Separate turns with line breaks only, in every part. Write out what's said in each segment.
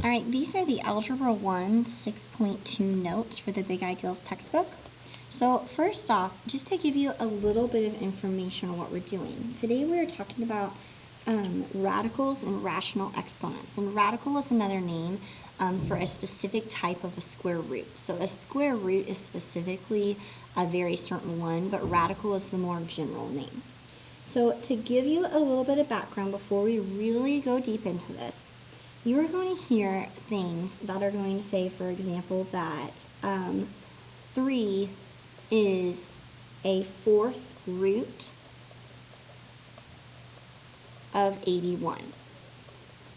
All right, these are the Algebra 1 6.2 notes for the Big Ideals textbook. So first off, just to give you a little bit of information on what we're doing. Today we're talking about radicals and rational exponents. And radical is another name for a specific type of a square root. So a square root is specifically a very certain one, but radical is the more general name. So to give you a little bit of background before we really go deep into this, you are going to hear things that are going to say, for example, that 3 is a fourth root of 81.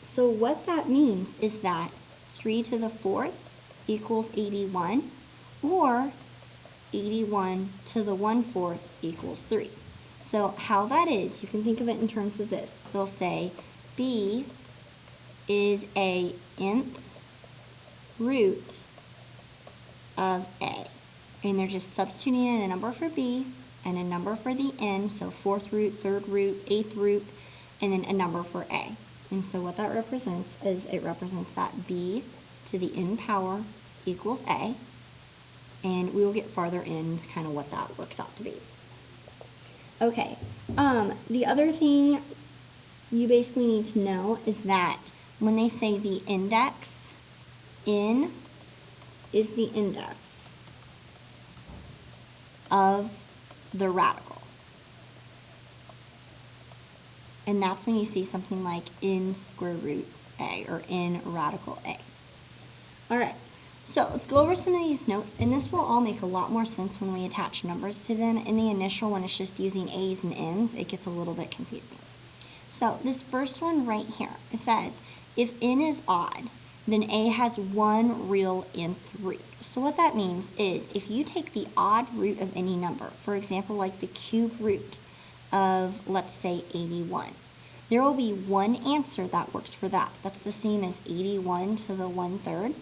So what that means is that 3 to the fourth equals 81, or 81 to the 1/4 equals 3. So how that is, you can think of it in terms of this. They'll say B is a nth root of A. And they're just substituting in a number for B and a number for the n, so fourth root, third root, eighth root, and then a number for A. And so what that represents is it represents that B to the n power equals A. And we will get farther into kind of what that works out to be. Okay, the other thing you basically need to know is that when they say the index, n is the index of the radical. And that's when you see something like n square root A or n radical A. All right, so let's go over some of these notes, and this will all make a lot more sense when we attach numbers to them. In the initial one, it's just using A's and N's. It gets a little bit confusing. So this first one right here, it says, if n is odd, then A has one real nth root. So what that means is if you take the odd root of any number, for example, like the cube root of, let's say, 81, there will be one answer that works for that. That's the same as 81 to the 1/3.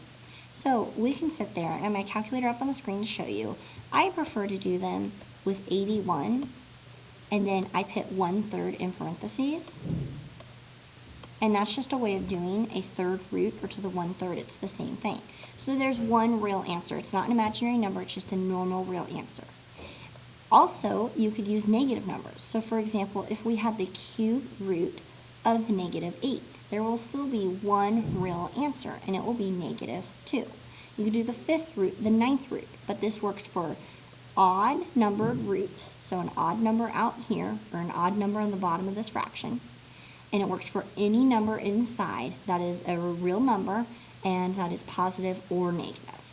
So we can sit there, and my calculator up on the screen to show you. I prefer to do them with 81, and then I put 1/3 in parentheses. And that's just a way of doing a third root, or to the 1/3, it's the same thing. So there's one real answer. It's not an imaginary number, it's just a normal real answer. Also, you could use negative numbers. So for example, if we had the cube root of -8, there will still be one real answer, and it will be -2. You could do the fifth root, the 9th root, but this works for odd numbered roots, so an odd number out here, or an odd number on the bottom of this fraction, and it works for any number inside that is a real number and that is positive or negative.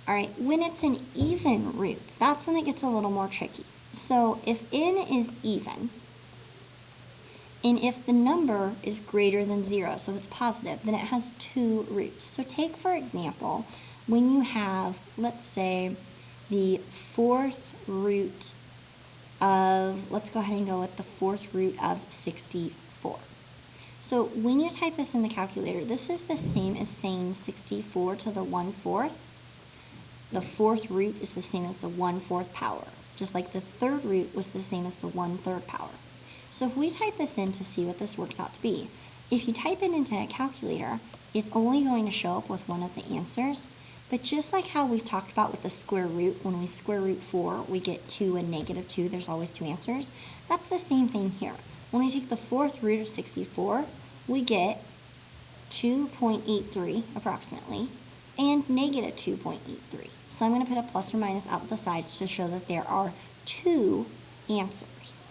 All right, when it's an even root, that's when it gets a little more tricky. So if n is even, and if the number is greater than 0, so it's positive, then it has two roots. So take, for example, when you have, let's say, the fourth root of, let's go ahead and go with the fourth root of 64. So when you type this in the calculator, this is the same as saying 64 to the 1/4. The fourth root is the same as the 1/4 power, just like the third root was the same as the 1/3 power. So if we type this in to see what this works out to be, if you type it into a calculator, it's only going to show up with one of the answers. But just like how we've talked about with the square root, when we square root 4, we get 2 and -2, there's always two answers. That's the same thing here. When we take the fourth root of 64, we get 2.83 approximately, and -2.83. So I'm going to put a plus or minus out the sides to show that there are two answers.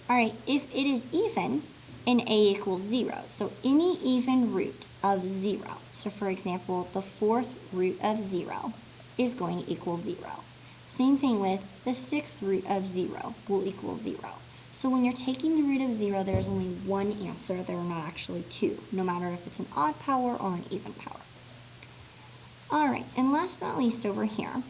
All right, if it is even, and A equals 0, so any even root of 0, so for example, the fourth root of 0 is going to equal 0. Same thing with the sixth root of 0 will equal 0. So when you're taking the root of 0, there's only one answer, there are not actually two, no matter if it's an odd power or an even power. All right, and last but not least over here,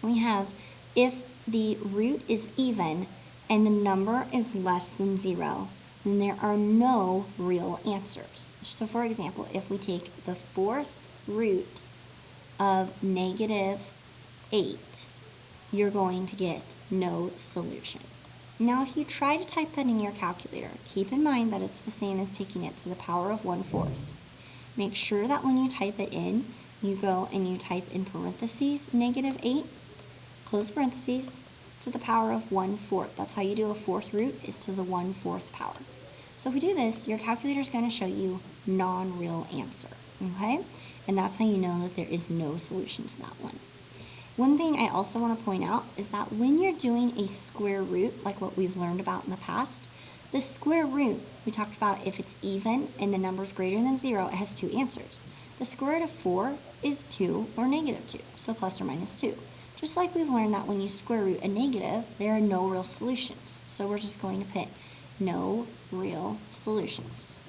we have if the root is even and the number is less than 0, then there are no real answers. So for example, if we take the fourth root of -8, you're going to get no solution. Now if you try to type that in your calculator, keep in mind that it's the same as taking it to the power of 1/4. make sure that when you type it in, you go and you type in parentheses -8, close parentheses, to the power of 1/4. That's how you do a fourth root, is to the 1/4 power. So if we do this, your calculator is going to show you non-real answer, okay? And that's how you know that there is no solution to that one. One thing I also want to point out is that when you're doing a square root, like what we've learned about in the past, the square root, we talked about if it's even and the number is greater than 0, it has two answers. The square root of 4 is 2 or -2, so plus or minus 2. Just like we've learned that when you square root a negative, there are no real solutions. So we're just going to put no real solutions.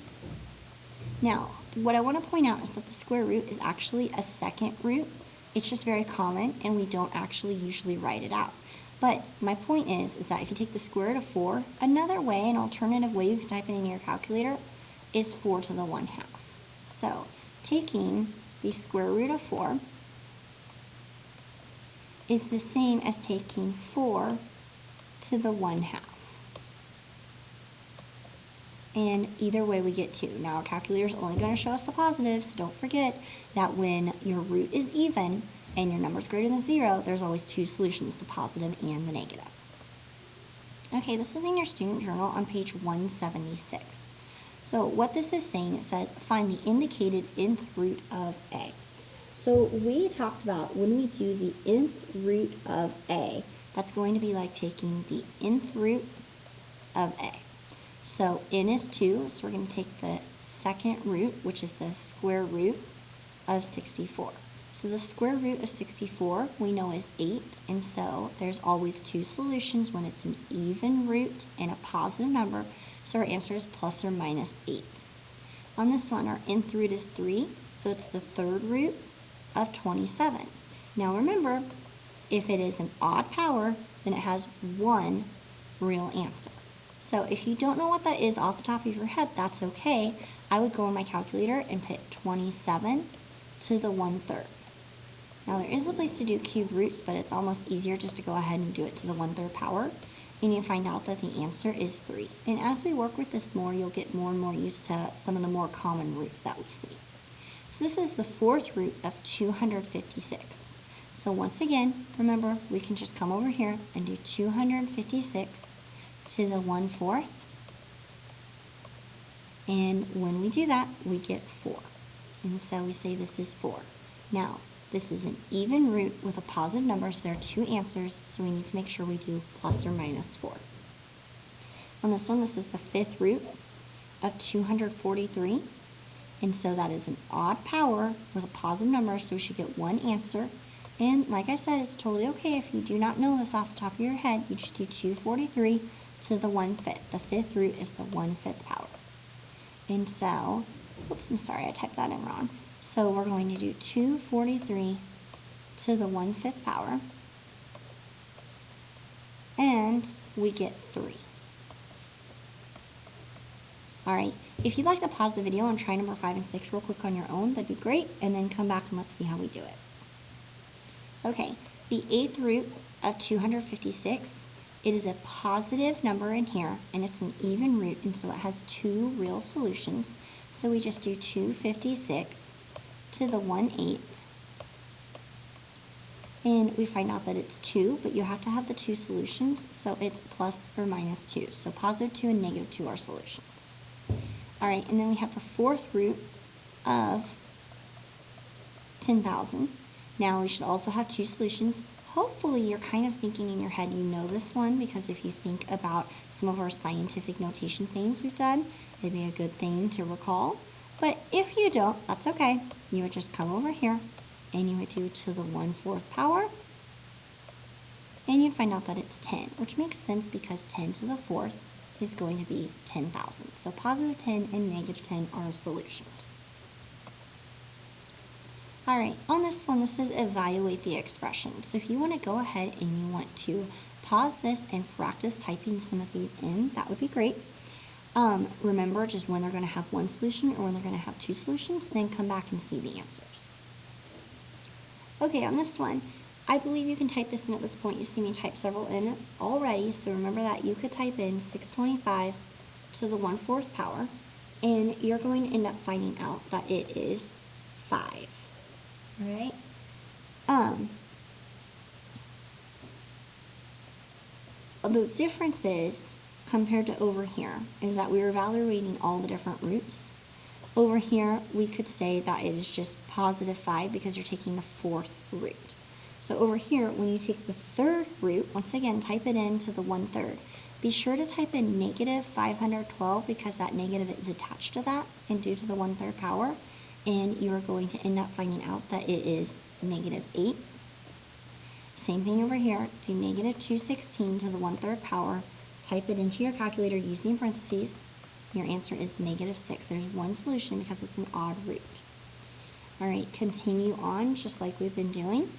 Now, what I want to point out is that the square root is actually a second root. It's just very common, and we don't actually usually write it out. But my point is that if you take the square root of 4, another way, an alternative way you can type it in your calculator is 4 to the 1/2. So taking the square root of 4 is the same as taking 4 to the 1/2. And either way we get 2. Now our calculator is only going to show us the positives, so don't forget that when your root is even and your number is greater than 0, there's always two solutions, the positive and the negative. Okay, this is in your student journal on page 176. So what this is saying, it says find the indicated nth root of A. So we talked about when we do the nth root of A, that's going to be like taking the nth root of A. So n is 2, so we're going to take the second root, which is the square root of 64. So the square root of 64 we know is 8, and so there's always two solutions when it's an even root and a positive number, so our answer is plus or minus 8. On this one, our nth root is 3, so it's the third root of 27. Now remember, if it is an odd power, then it has one real answer. So if you don't know what that is off the top of your head, that's okay. I would go on my calculator and put 27 to the 1/3. Now there is a place to do cube roots, but it's almost easier just to go ahead and do it to the 1/3 power. And you find out that the answer is 3. And as we work with this more, you'll get more and more used to some of the more common roots that we see. So this is the fourth root of 256. So once again, remember, we can just come over here and do 256 to the 1/4. And when we do that, we get 4. And so we say this is 4. Now, this is an even root with a positive number, so there are two answers, so we need to make sure we do plus or minus 4. On this one, this is the fifth root of 243, and so that is an odd power with a positive number, so we should get one answer. And like I said, it's totally okay if you do not know this off the top of your head. You just do 243 to the 1/5. The fifth root is the 1/5 power. And so, oops, I'm sorry, I typed that in wrong. So we're going to do 243 to the 1/5 power, and we get 3. All right, if you'd like to pause the video and try number 5 and 6 real quick on your own, that'd be great, and then come back and let's see how we do it. Okay, the 8th root of 256, it is a positive number in here, and it's an even root, and so it has two real solutions. So we just do 256 to the 1/8, and we find out that it's 2, but you have to have the two solutions, so it's plus or minus 2. So positive 2 and negative 2 are solutions. All right, and then we have the fourth root of 10,000. Now we should also have two solutions. Hopefully you're kind of thinking in your head you know this one, because if you think about some of our scientific notation things we've done, it'd be a good thing to recall. But if you don't, that's okay. You would just come over here and you would do to the 1/4 power, and you'd find out that it's 10, which makes sense because 10 to the 4th is going to be 10,000. So positive 10 and negative 10 are solutions. All right, on this one, this says evaluate the expression. So if you want to go ahead and you want to pause this and practice typing some of these in, that would be great. Remember just when they're going to have one solution or when they're going to have two solutions, and then come back and see the answers. Okay, on this one, I believe you can type this in at this point. You see me type several in already, so remember that you could type in 625 to the 1/4 power, and you're going to end up finding out that it is 5. All right? The difference is, compared to over here, is that we are evaluating all the different roots. Over here, we could say that it is just positive 5 because you're taking the 4th root. So over here, when you take the 3rd root, once again, type it into the 1/3. Be sure to type in negative 512 because that negative is attached to that and due to the 1/3 power, and you are going to end up finding out that it is negative 8. Same thing over here, do negative 216 to the 1/3 power, type it into your calculator using parentheses. Your answer is negative 6. There's one solution because it's an odd root. All right, continue on just like we've been doing.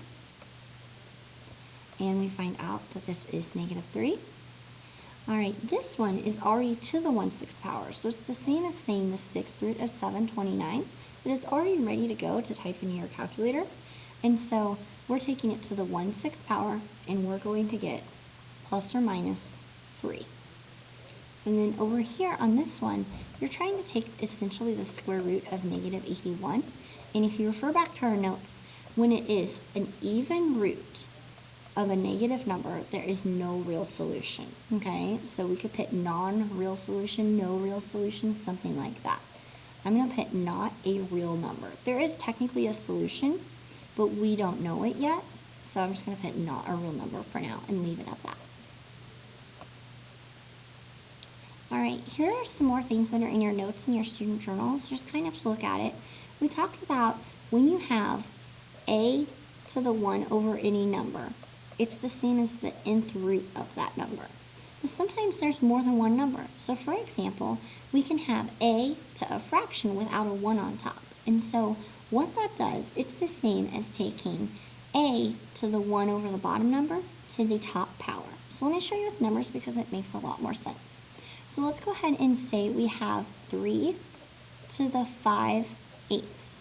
And we find out that this is negative 3. All right, this one is already to the 1/6 power, so it's the same as saying the 6th root of 729, but it's already ready to go to type into your calculator. And so we're taking it to the 1/6 power, and we're going to get plus or minus 3. And then over here on this one, you're trying to take essentially the square root of negative 81. And if you refer back to our notes, when it is an even root of a negative number, there is no real solution, okay? So we could put non-real solution, no real solution, something like that. I'm going to put not a real number. There is technically a solution, but we don't know it yet, so I'm just going to put not a real number for now and leave it at that. All right, here are some more things that are in your notes in your student journals, just kind of to look at it. We talked about when you have a to the 1 over any number, it's the same as the nth root of that number. But sometimes there's more than one number. So for example, we can have a to a fraction without a 1 on top. And so what that does, it's the same as taking a to the 1 over the bottom number to the top power. So let me show you with numbers because it makes a lot more sense. So let's go ahead and say we have 3 to the 5/8.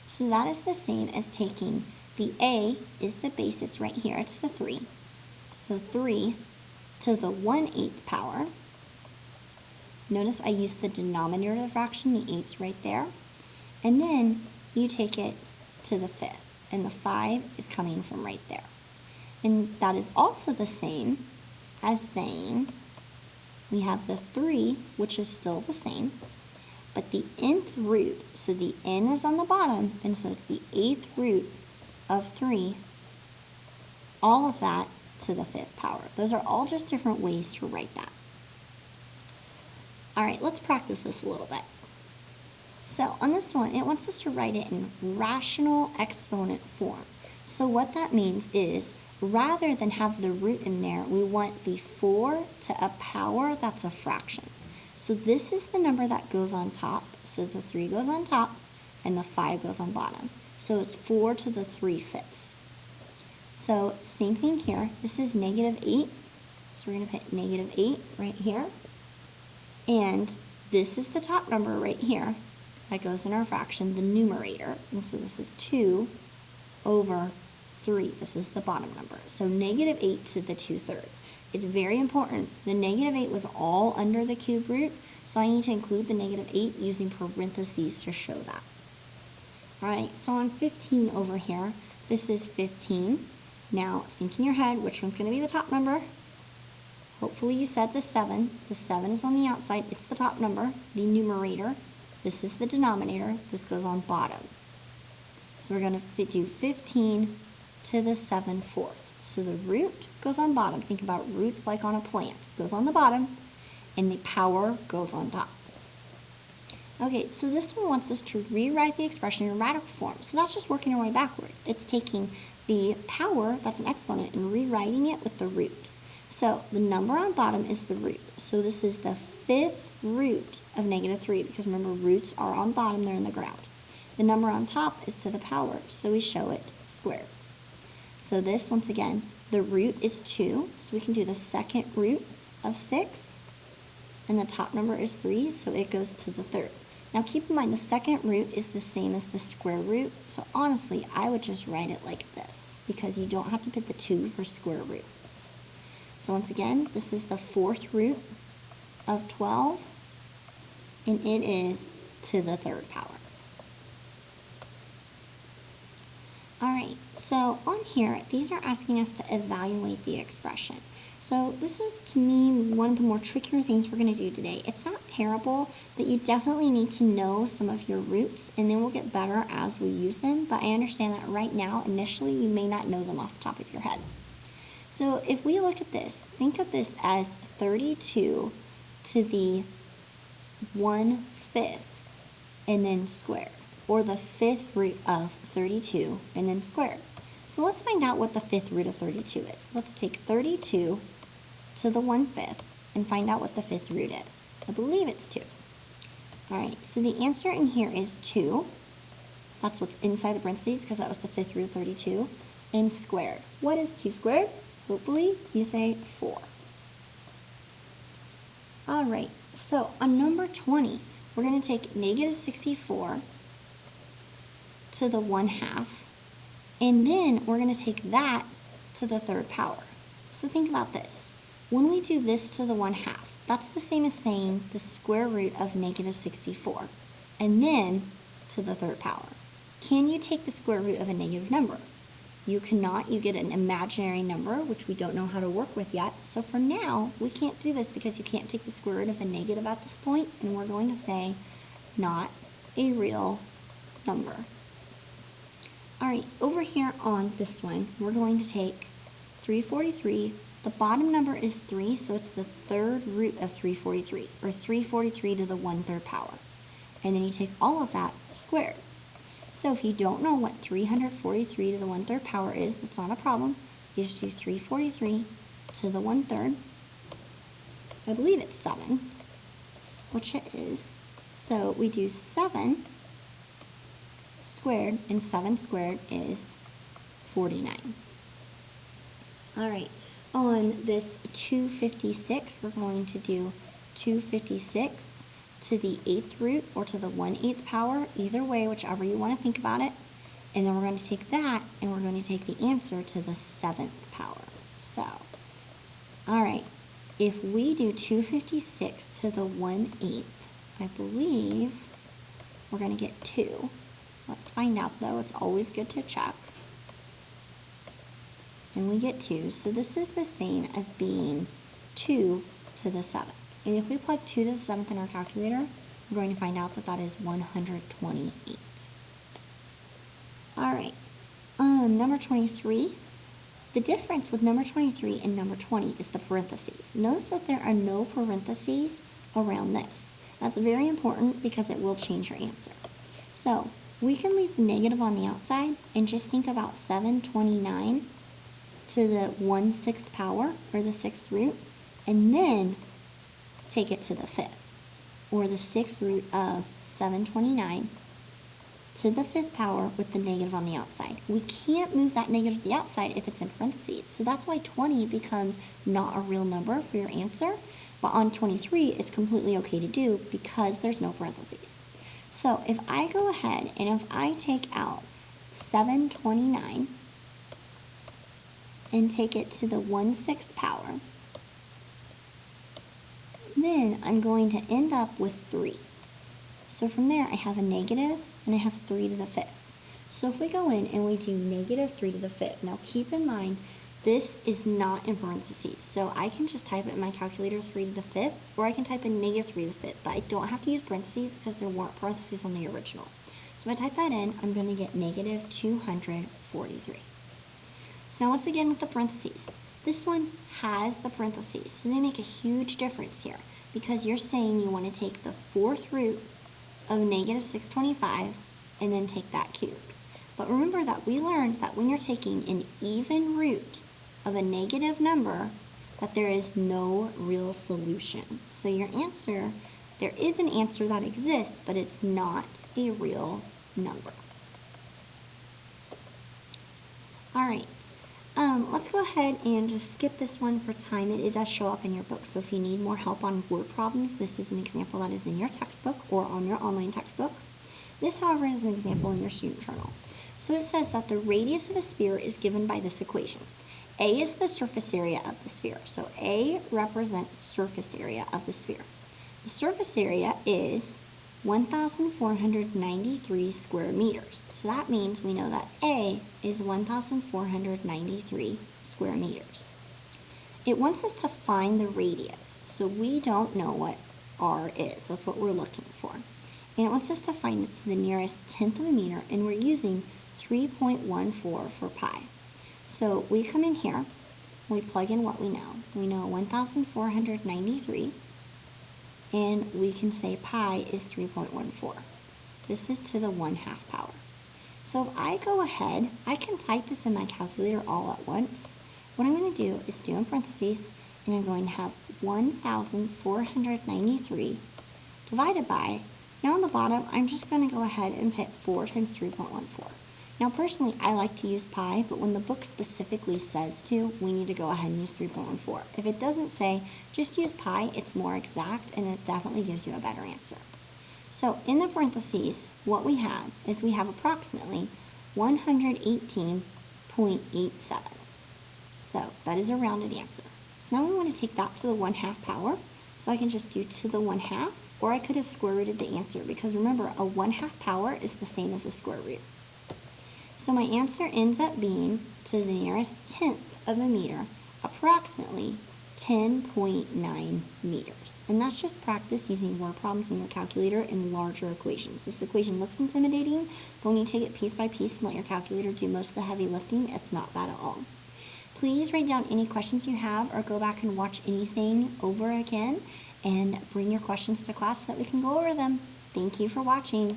So that is the same as taking the a is the base, it's right here, it's the 3. So 3 to the 1/8 power. Notice I used the denominator of the fraction, the 8's right there. And then you take it to the 5th, and the 5 is coming from right there. And that is also the same as saying we have the 3, which is still the same, but the nth root, so the n is on the bottom, and so it's the 8th root of 3, all of that to the 5th power. Those are all just different ways to write that. All right, let's practice this a little bit. So on this one, it wants us to write it in rational exponent form. So what that means is, rather than have the root in there, we want the 4 to a power that's a fraction. So this is the number that goes on top. So the 3 goes on top, and the 5 goes on bottom. So it's 4 to the 3/5. So same thing here. This is negative 8. So we're going to put negative 8 right here. And this is the top number right here that goes in our fraction, the numerator. And so this is 2 over 3. This is the bottom number. So negative 8 to the 2/3. It's very important. The negative 8 was all under the cube root, so I need to include the negative 8 using parentheses to show that. All right, so on 15 over here, this is 15. Now, think in your head, which one's going to be the top number? Hopefully you said the 7. The 7 is on the outside. It's the top number, the numerator. This is the denominator. This goes on bottom. So we're going to do 15 to the 7/4. So the root goes on bottom. Think about roots like on a plant. It goes on the bottom, and the power goes on top. Okay, so this one wants us to rewrite the expression in radical form. So that's just working our way backwards. It's taking the power, that's an exponent, and rewriting it with the root. So the number on bottom is the root. So this is the 5th root of negative 3, because remember, roots are on bottom, they're in the ground. The number on top is to the power, so we show it squared. So this, once again, the root is 2, so we can do the 2nd root of 6, and the top number is 3, so it goes to the 3rd. Now keep in mind, the 2nd root is the same as the square root, so honestly, I would just write it like this, because you don't have to put the 2 for square root. So once again, this is the 4th root of 12, and it is to the third power. Alright, so on here, these are asking us to evaluate the expression. So this is, to me, one of the more trickier things we're going to do today. It's not terrible, but you definitely need to know some of your roots, and then we'll get better as we use them. But I understand that right now, initially, you may not know them off the top of your head. So if we look at this, think of this as 32 to the 1/5 and then squared, or the 5th root of 32 and then squared. So let's find out what the 5th root of 32 is. Let's take 32 to the 1/5 and find out what the 5th root is. I believe it's 2. Alright, so the answer in here is 2. That's what's inside the parentheses because that was the 5th root of 32. And squared. What is 2 squared? Hopefully you say 4. Alright, so on number 20, we're going to take negative 64 to the 1/2, and then we're going to take that to the third power. So think about this. When we do this to the 1/2, that's the same as saying the square root of negative 64, and then to the third power. Can you take the square root of a negative number? You cannot. You get an imaginary number, which we don't know how to work with yet. So for now, we can't do this because you can't take the square root of a negative at this point, and we're going to say not a real number. Alright, over here on this one, we're going to take 343. The bottom number is 3, so it's the third root of 343, or 343 to the 1/3 power. And then you take all of that squared. So if you don't know what 343 to the 1/3 power is, that's not a problem. You just do 343 to the 1/3. I believe it's 7, which it is. So we do 7 squared, and 7 squared is 49. Alright, on this 256, we're going to do 256 to the 8th root or to the 1/8 power, either way, whichever you want to think about it. And then we're going to take that and we're going to take the answer to the 7th power. So, alright, if we do 256 to the 1/8, I believe we're going to get 2. Let's find out though, it's always good to check. And we get 2, so this is the same as being 2 to the 7th. And if we plug 2 to the 7th in our calculator, we're going to find out that that is 128. Alright, number 23. The difference with number 23 and number 20 is the parentheses. Notice that there are no parentheses around this. That's very important because it will change your answer. So, we can leave the negative on the outside and just think about 729 to the 1/6 power, or the 6th root, and then take it to the 5th, or the 6th root of 729 to the 5th power with the negative on the outside. We can't move that negative to the outside if it's in parentheses, so that's why 20 becomes not a real number for your answer, but on 23 it's completely okay to do because there's no parentheses. So if I go ahead and if I take out 729 and take it to the 1/6 power, then I'm going to end up with 3. So from there I have a negative and I have 3 to the 5th. So if we go in and we do negative 3 to the 5th, now keep in mind this is not in parentheses, so I can just type it in my calculator 3 to the 5th, or I can type in negative 3 to the 5th, but I don't have to use parentheses because there weren't parentheses on the original. So if I type that in, I'm going to get negative 243. So now once again with the parentheses, this one has the parentheses, so they make a huge difference here because you're saying you want to take the 4th root of negative 625 and then take that cubed. But remember that we learned that when you're taking an even root of a negative number, that there is no real solution. So your answer, there is an answer that exists, but it's not a real number. Alright, let's go ahead and just skip this one for time. It does show up in your book, so if you need more help on word problems, this is an example that is in your textbook or on your online textbook. This, however, is an example in your student journal. So it says that the radius of a sphere is given by this equation. A is the surface area of the sphere. So A represents surface area of the sphere. The surface area is 1,493 square meters. So that means we know that A is 1,493 square meters. It wants us to find the radius, so we don't know what R is. That's what we're looking for. And it wants us to find it to the nearest tenth of a meter, and we're using 3.14 for pi. So we come in here, we plug in what we know. We know 1,493, and we can say pi is 3.14. This is to the 1/2 power. So if I go ahead, I can type this in my calculator all at once. What I'm going to do is do in parentheses, and I'm going to have 1,493 divided by, now on the bottom, I'm just going to go ahead and put 4 times 3.14. Now personally, I like to use pi, but when the book specifically says to, we need to go ahead and use 3.14. If it doesn't say, just use pi, it's more exact, and it definitely gives you a better answer. So in the parentheses, what we have is we have approximately 118.87. So that is a rounded answer. So now we want to take that to the 1/2 power. So I can just do to the 1/2, or I could have square rooted the answer, because remember, a 1/2 power is the same as a square root. So my answer ends up being to the nearest tenth of a meter, approximately 10.9 meters. And that's just practice using word problems in your calculator in larger equations. This equation looks intimidating, but when you take it piece by piece and let your calculator do most of the heavy lifting, it's not bad at all. Please write down any questions you have, or go back and watch anything over again, and bring your questions to class so that we can go over them. Thank you for watching.